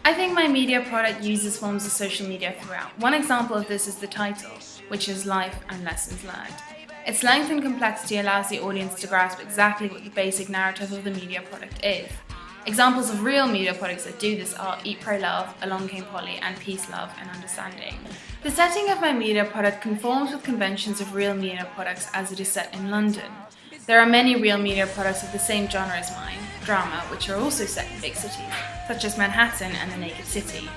I think my media product uses forms of social media throughout. One example of this is the title, which is Life and Lessons Learned. Its length and complexity allows the audience to grasp exactly what the basic narrative of the media product is. Examples of real media products that do this are Eat, Pray, Love, Along Came Polly, and Peace, Love and Understanding. The setting of my media product conforms with conventions of real media products as it is set in London. There are many real media products of the same genre as mine, drama, which are also set in big cities, such as Manhattan and the Naked City.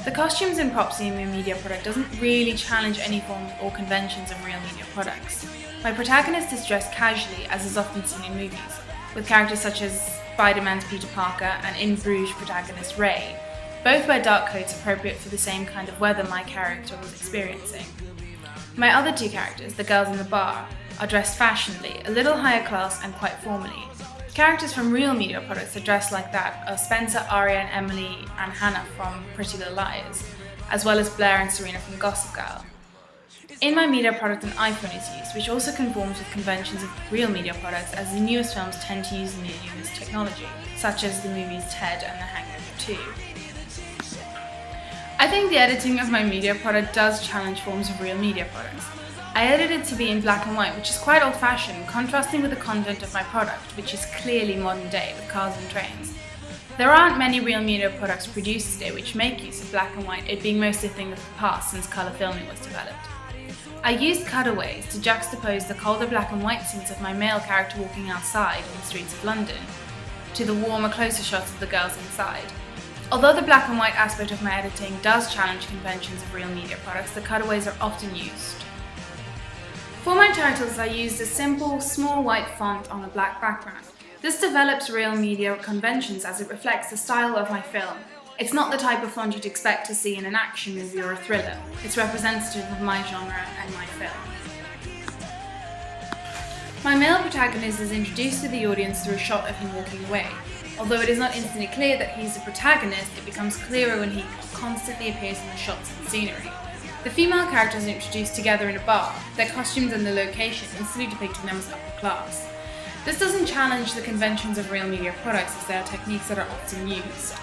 The costumes and props in my media product doesn't really challenge any forms or conventions of real media products. My protagonist is dressed casually, as is often seen in movies, with characters such as Spider-Man's Peter Parker and In Bruges protagonist Ray. Both wear dark coats appropriate for the same kind of weather my character was experiencing. My other two characters, the girls in the bar, are dressed fashionably, a little higher class and quite formally. Characters from real media products that dress like that are Spencer, Aria and Emily and Hannah from Pretty Little Liars, as well as Blair and Serena from Gossip Girl. In my media product, an iPhone is used, which also conforms with conventions of real media products, as the newest films tend to use the newest technology, such as the movies Ted and The Hangover 2. I think the editing of my media product does challenge forms of real media products. I edited it to be in black and white, which is quite old-fashioned, contrasting with the content of my product, which is clearly modern day with cars and trains. There aren't many real media products produced today which make use of black and white, it being mostly a thing of the past since colour filming was developed. I used cutaways to juxtapose the colder black and white scenes of my male character walking outside on the streets of London to the warmer, closer shots of the girls inside. Although the black and white aspect of my editing does challenge conventions of real media products, the cutaways are often used. For my titles, I used a simple, small white font on a black background. This develops real media conventions as it reflects the style of my film. It's not the type of font you'd expect to see in an action movie or a thriller. It's representative of my genre and my film. My male protagonist is introduced to the audience through a shot of him walking away. Although it is not instantly clear that he's the protagonist, it becomes clearer when he constantly appears in the shots and scenery. The female characters are introduced together in a bar. Their costumes and the location instantly depicting them as upper class. This doesn't challenge the conventions of real media products, as there are techniques that are often used.